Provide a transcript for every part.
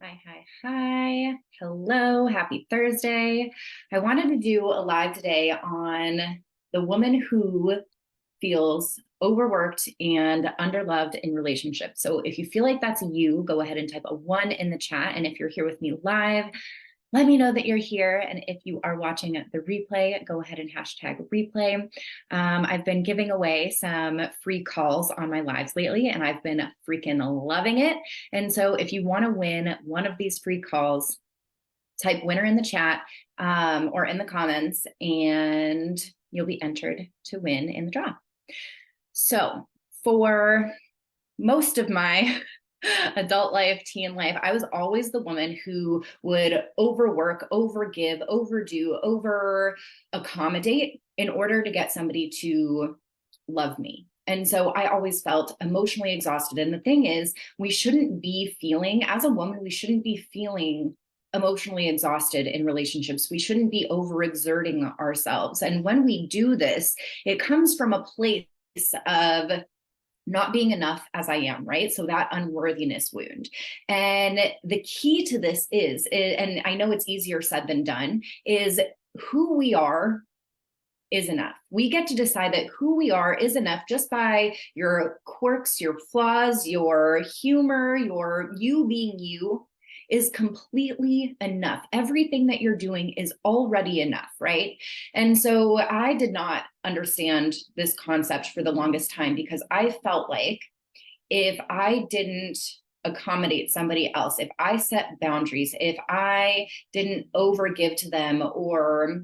Hi, hi, hi. Hello, happy Thursday. I wanted to do a live today on the woman who feels overworked and underloved in relationships. So if you feel like that's you, go ahead and type a one in the chat. And if you're here with me live, let me know that you're here. And if you are watching the replay, go ahead and hashtag replay. I've been giving away some free calls on my lives lately, and I've been freaking loving it. And so if you want to win one of these free calls, type winner in the chat or in the comments, and you'll be entered to win in the draw. So for most of my adult life, teen life, I was always the woman who would overwork, overgive, overdo, over accommodate in order to get somebody to love me. And so I always felt emotionally exhausted. And the thing is, we shouldn't be feeling, as a woman, we shouldn't be feeling emotionally exhausted in relationships. We shouldn't be overexerting ourselves. And when we do this, it comes from a place of not being enough as I am, right? So that unworthiness wound. And the key to this is, and I know it's easier said than done, is who we are is enough. We get to decide that who we are is enough just by your quirks, your flaws, your humor, your you being you is completely enough. Everything that you're doing is already enough, right? And so I did not understand this concept for the longest time because I felt like if I didn't accommodate somebody else, if I set boundaries, if I didn't overgive to them or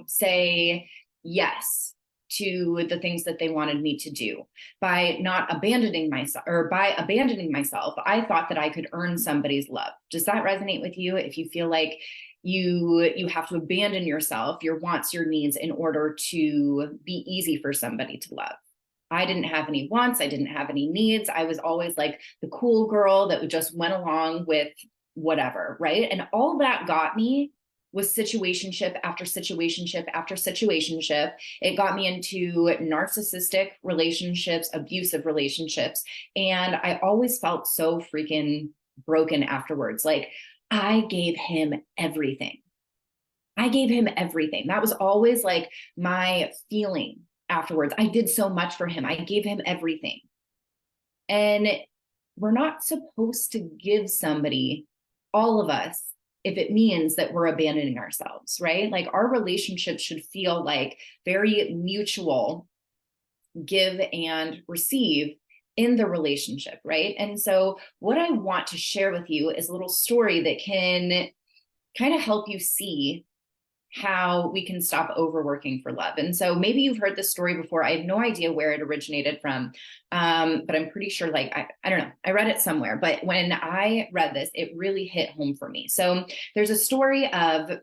say yes to the things that they wanted me to do by not abandoning myself or by abandoning myself, I thought that I could earn somebody's love. Does that resonate with you? If you feel like you have to abandon yourself, your wants, your needs in order to be easy for somebody to love. I didn't have any wants. I didn't have any needs. I was always like the cool girl that just went along with whatever, right? And all that got me was situationship after situationship after situationship. It got me into narcissistic relationships, abusive relationships. And I always felt so freaking broken afterwards. Like I gave him everything. I gave him everything. That was always like my feeling afterwards. I did so much for him. I gave him everything. And we're not supposed to give somebody, all of us, if it means that we're abandoning ourselves, right? Like our relationship should feel like very mutual give and receive in the relationship, right? And so what I want to share with you is a little story that can kind of help you see how we can stop overworking for love. And so maybe you've heard this story before. I have no idea where it originated from, but I'm pretty sure, like, I don't know, I read it somewhere. But when I read this, it really hit home for me. So there's a story of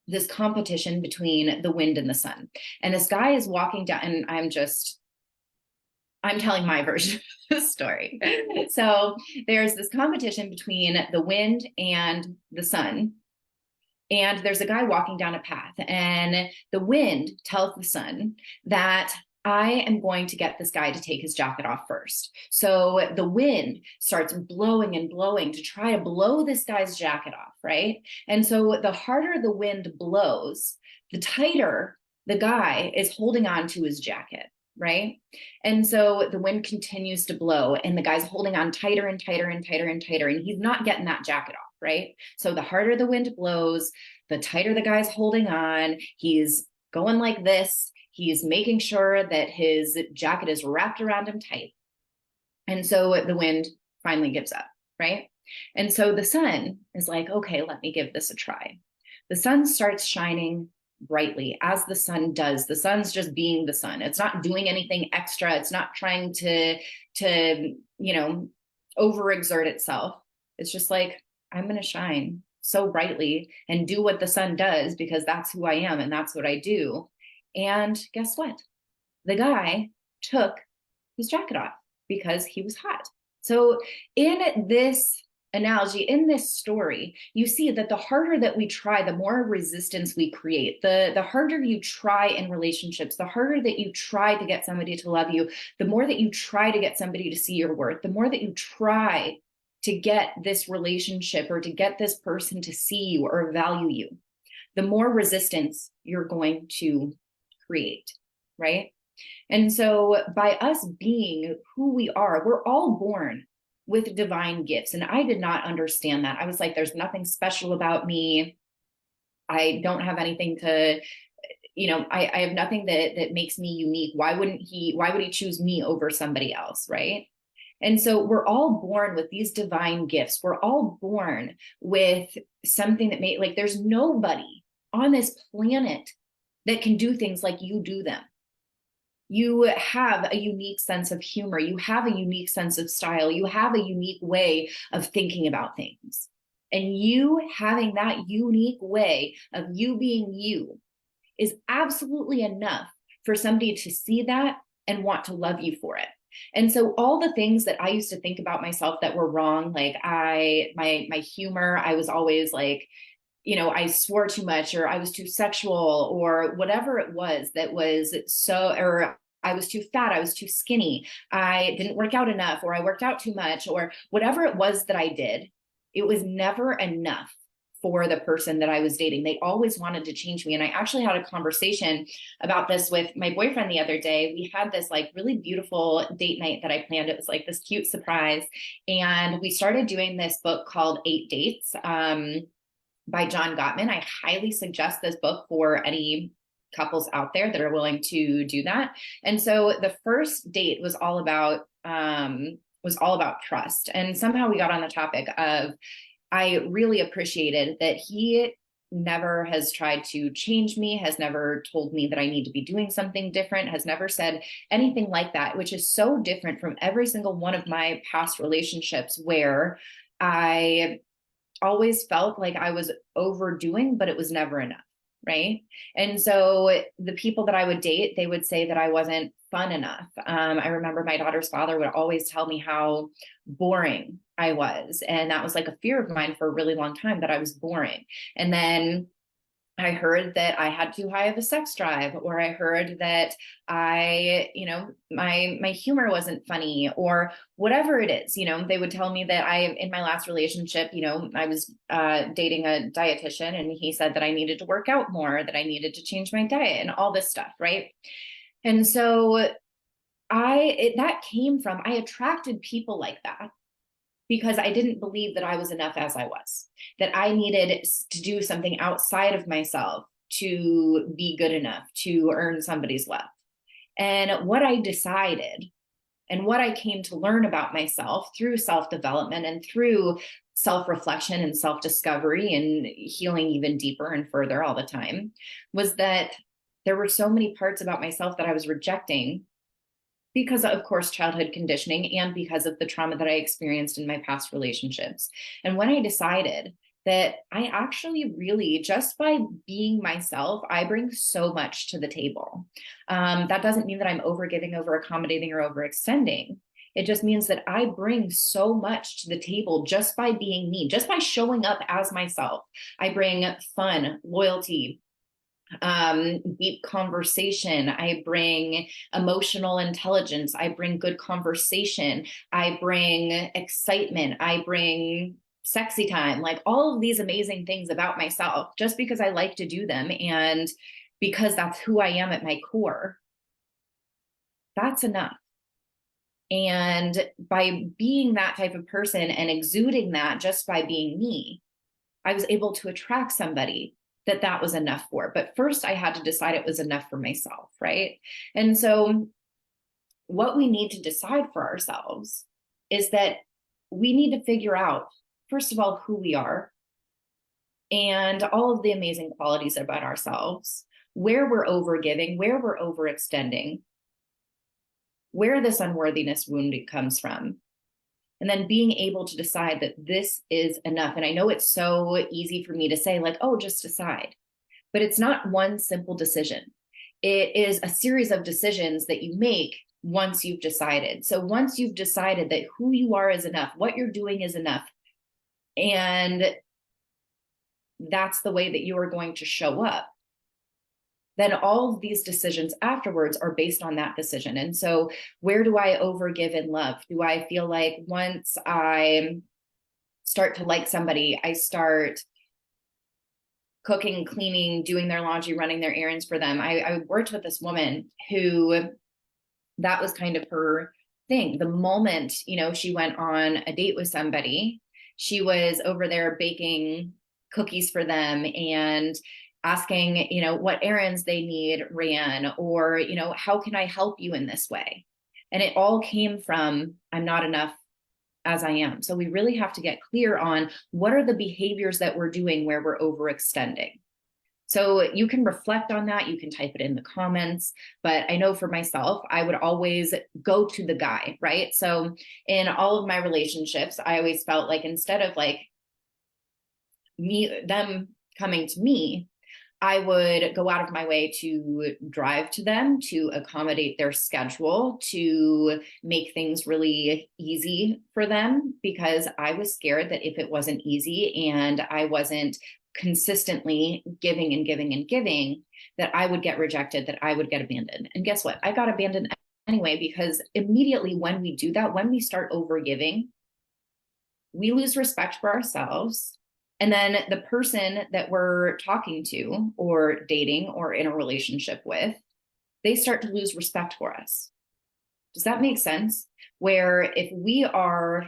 this competition between the wind and the sun. And this guy is walking down, and I'm telling my version of the story. So there's this competition between the wind and the sun. And there's a guy walking down a path, and the wind tells the sun that I am going to get this guy to take his jacket off first. So the wind starts blowing and blowing to try to blow this guy's jacket off, right? And so the harder the wind blows, the tighter the guy is holding on to his jacket, right? And so the wind continues to blow, and the guy's holding on tighter and tighter and tighter and tighter, and he's not getting that jacket off, right? So the harder the wind blows, the tighter the guy's holding on. He's going like this. He's making sure that his jacket is wrapped around him tight. And so the wind finally gives up, right? And so the sun is like, okay, let me give this a try. The sun starts shining brightly as the sun does. The sun's just being the sun. It's not doing anything extra. It's not trying to overexert itself. It's just like, I'm going to shine so brightly and do what the sun does because that's who I am and that's what I do. And guess what? The guy took his jacket off because he was hot. So in this analogy, in this story, you see that the harder that we try, the more resistance we create. The harder you try in relationships, the harder that you try to get somebody to love you, the more that you try to get somebody to see your worth, the more that you try to get this relationship or to get this person to see you or value you, the more resistance you're going to create, right? And so by us being who we are, we're all born with divine gifts. And I did not understand that. I was like, there's nothing special about me. I don't have anything to, I have nothing that makes me unique. Why would he choose me over somebody else, right? And so we're all born with these divine gifts. We're all born with something that like, there's nobody on this planet that can do things like you do them. You have a unique sense of humor. You have a unique sense of style. You have a unique way of thinking about things. And you having that unique way of you being you is absolutely enough for somebody to see that and want to love you for it. And so all the things that I used to think about myself that were wrong, like my humor, I was always like, I swore too much, or I was too sexual, or whatever it was that was or I was too fat, I was too skinny, I didn't work out enough, or I worked out too much, or whatever it was that I did, it was never enough for the person that I was dating. They always wanted to change me. And I actually had a conversation about this with my boyfriend the other day. We had this like really beautiful date night that I planned. It was like this cute surprise. And we started doing this book called 8 Dates by John Gottman. I highly suggest this book for any couples out there that are willing to do that. And so the first date was all about trust. And somehow we got on the topic of, I really appreciated that he never has tried to change me, has never told me that I need to be doing something different, has never said anything like that, which is so different from every single one of my past relationships where I always felt like I was overdoing, but it was never enough. Right. And so the people that I would date, they would say that I wasn't fun enough. I remember my daughter's father would always tell me how boring I was. And that was like a fear of mine for a really long time, that I was boring. And then I heard that I had too high of a sex drive, or I heard that my humor wasn't funny, or whatever it is. They would tell me that in my last relationship, I was dating a dietitian, and he said that I needed to work out more, that I needed to change my diet and all this stuff. Right. And so that came from, I attracted people like that because I didn't believe that I was enough as I was, that I needed to do something outside of myself to be good enough to earn somebody's love. And what I decided and what I came to learn about myself through self-development and through self-reflection and self-discovery and healing even deeper and further all the time was that there were so many parts about myself that I was rejecting because of course, childhood conditioning and because of the trauma that I experienced in my past relationships. And when I decided that I actually really, just by being myself, I bring so much to the table. That doesn't mean that I'm overgiving, over accommodating, or overextending. It just means that I bring so much to the table just by being me, just by showing up as myself. I bring fun, loyalty, deep conversation. I bring emotional intelligence. I bring good conversation. I bring excitement. I bring sexy time, like all of these amazing things about myself, just because I like to do them. And because that's who I am at my core, that's enough. And by being that type of person and exuding that just by being me, I was able to attract somebody that was enough for. But first I had to decide it was enough for myself, right? And so what we need to decide for ourselves is that we need to figure out, first of all, who we are and all of the amazing qualities about ourselves, where we're overgiving, where we're overextending, where this unworthiness wound comes from, and then being able to decide that this is enough. And I know it's so easy for me to say, like, oh, just decide. But it's not one simple decision. It is a series of decisions that you make once you've decided. So once you've decided that who you are is enough, what you're doing is enough, and that's the way that you are going to show up, then all of these decisions afterwards are based on that decision. And so where do I overgive in love? Do I feel like once I start to like somebody, I start cooking, cleaning, doing their laundry, running their errands for them. I worked with this woman who that was kind of her thing. The moment, she went on a date with somebody, she was over there baking cookies for them and asking, what errands they need ran, or, how can I help you in this way? And it all came from, I'm not enough as I am. So we really have to get clear on what are the behaviors that we're doing where we're overextending. So you can reflect on that. You can type it in the comments. But I know for myself, I would always go to the guy, right? So in all of my relationships, I always felt like instead of like them coming to me, I would go out of my way to drive to them, to accommodate their schedule, to make things really easy for them, because I was scared that if it wasn't easy and I wasn't consistently giving and giving and giving, that I would get rejected, that I would get abandoned. And guess what? I got abandoned anyway, because immediately when we do that, when we start over giving, we lose respect for ourselves. And then the person that we're talking to or dating or in a relationship with, they start to lose respect for us. Does that make sense? Where if we are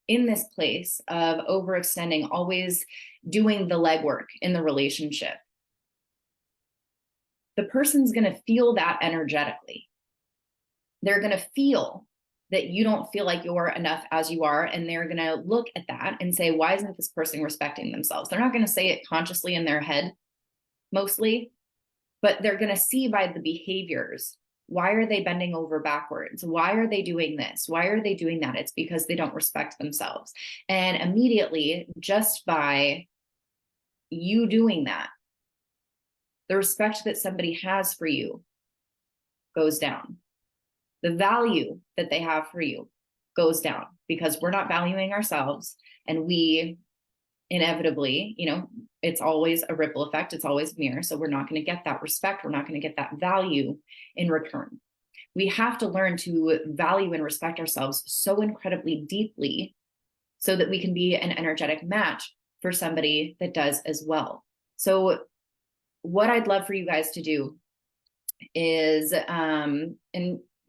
in this place of overextending, always doing the legwork in the relationship, the person's going to feel that energetically. They're going to feel that you don't feel like you're enough as you are. And they're going to look at that and say, why isn't this person respecting themselves? They're not going to say it consciously in their head, mostly, but they're going to see by the behaviors. Why are they bending over backwards? Why are they doing this? Why are they doing that? It's because they don't respect themselves. And immediately, just by you doing that, the respect that somebody has for you goes down. The value that they have for you goes down, because we're not valuing ourselves, and we inevitably, it's always a ripple effect. It's always a mirror. So we're not going to get that respect. We're not going to get that value in return. We have to learn to value and respect ourselves so incredibly deeply so that we can be an energetic match for somebody that does as well. So what I'd love for you guys to do is, and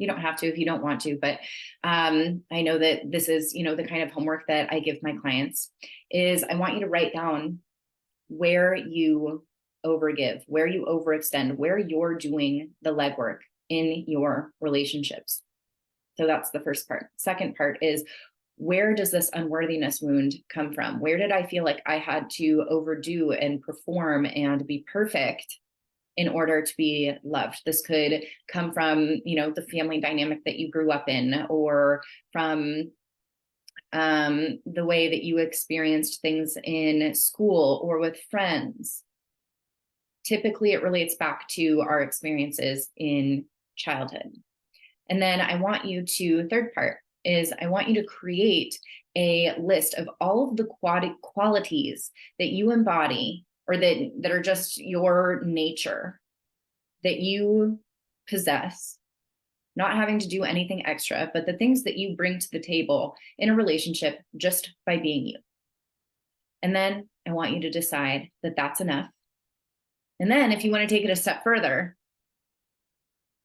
you don't have to if you don't want to, but I know that this is, the kind of homework that I give my clients, is I want you to write down where you overgive, where you overextend, where you're doing the legwork in your relationships. So that's the first part. Second part is, where does this unworthiness wound come from? Where did I feel like I had to overdo and perform and be perfect in order to be loved? This could come from, the family dynamic that you grew up in, or from the way that you experienced things in school or with friends. Typically, it relates back to our experiences in childhood. And then I want you to, third part is, I want you to create a list of all of the qualities that you embody, or that are just your nature, that you possess, not having to do anything extra, but the things that you bring to the table in a relationship just by being you. And then I want you to decide that that's enough. And then if you want to take it a step further,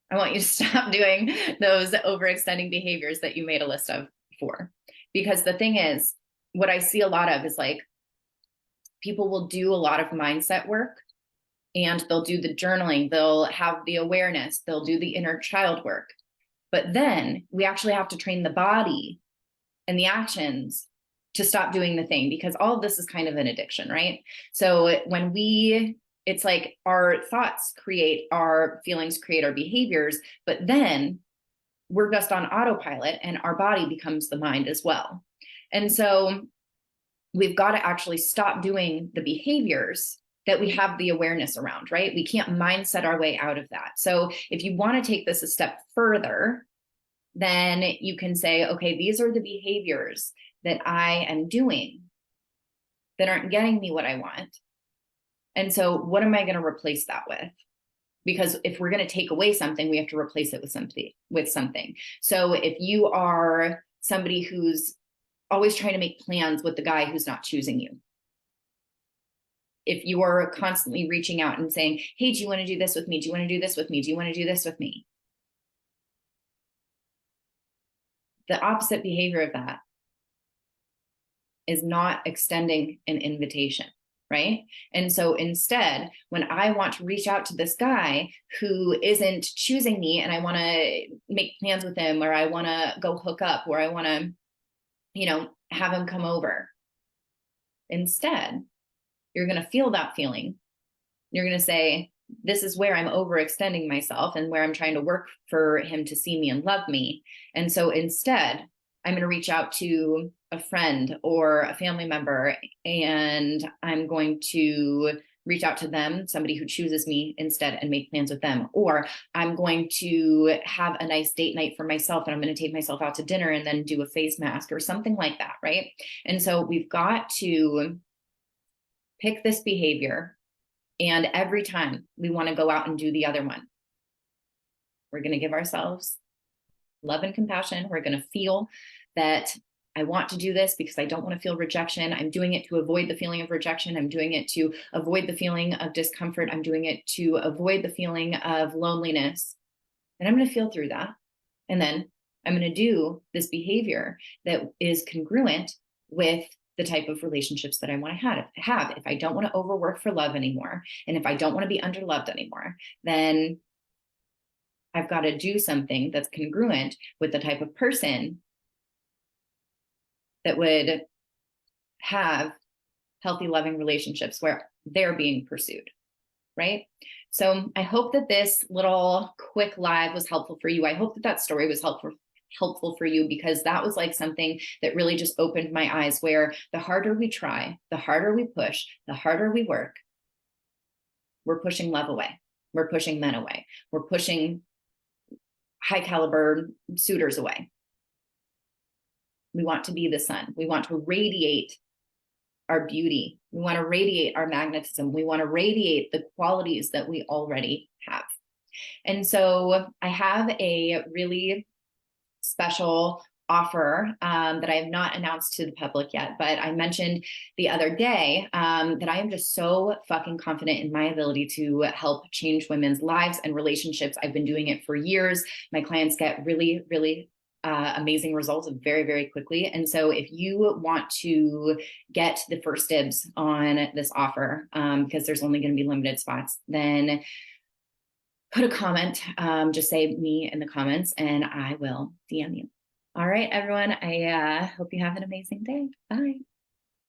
I want you to stop doing those overextending behaviors that you made a list of before. Because the thing is, what I see a lot of is like, people will do a lot of mindset work, and they'll do the journaling, they'll have the awareness, they'll do the inner child work. But then we actually have to train the body and the actions to stop doing the thing, because all of this is kind of an addiction, right? So when it's like our thoughts create our feelings, create our behaviors, but then we're just on autopilot and our body becomes the mind as well. And so we've got to actually stop doing the behaviors that we have the awareness around, right? We can't mindset our way out of that. So if you want to take this a step further, then you can say, okay, these are the behaviors that I am doing that aren't getting me what I want. And so what am I going to replace that with? Because if we're going to take away something, we have to replace it with something. So if you are somebody who's always trying to make plans with the guy who's not choosing you. If you're constantly reaching out and saying, hey, do you want to do this with me? Do you want to do this with me? Do you want to do this with me? The opposite behavior of that is not extending an invitation, right? And so instead, when I want to reach out to this guy who isn't choosing me and I want to make plans with him, or I want to go hook up, or I want to, have him come over, instead, you're going to feel that feeling. You're going to say, this is where I'm overextending myself and where I'm trying to work for him to see me and love me. And so instead, I'm going to reach out to a friend or a family member, and I'm going to reach out to them, somebody who chooses me instead, and make plans with them. Or I'm going to have a nice date night for myself, and I'm going to take myself out to dinner and then do a face mask or something like that, right? And so we've got to pick this behavior, and every time we want to go out and do the other one, we're going to give ourselves love and compassion. We're going to feel that I want to do this because I don't want to feel rejection. I'm doing it to avoid the feeling of rejection. I'm doing it to avoid the feeling of discomfort. I'm doing it to avoid the feeling of loneliness. And I'm going to feel through that. And then I'm going to do this behavior that is congruent with the type of relationships that I want to have. If I don't want to overwork for love anymore, and if I don't want to be underloved anymore, then I've got to do something that's congruent with the type of person that would have healthy, loving relationships where they're being pursued, right? So I hope that this little quick live was helpful for you. I hope that story was helpful for you, because that was like something that really just opened my eyes, where the harder we try, the harder we push, the harder we work, we're pushing love away. We're pushing men away. We're pushing high caliber suitors away. We want to be the sun. We want to radiate our beauty. We want to radiate our magnetism. We want to radiate the qualities that we already have. And so I have a really special offer that I have not announced to the public yet, but I mentioned the other day that I am just so fucking confident in my ability to help change women's lives and relationships. I've been doing it for years. My clients get really, really amazing results very, very quickly. And so if you want to get the first dibs on this offer, because there's only going to be limited spots, then put a comment, just say me in the comments, and I will DM you. All right, everyone. I hope you have an amazing day. Bye.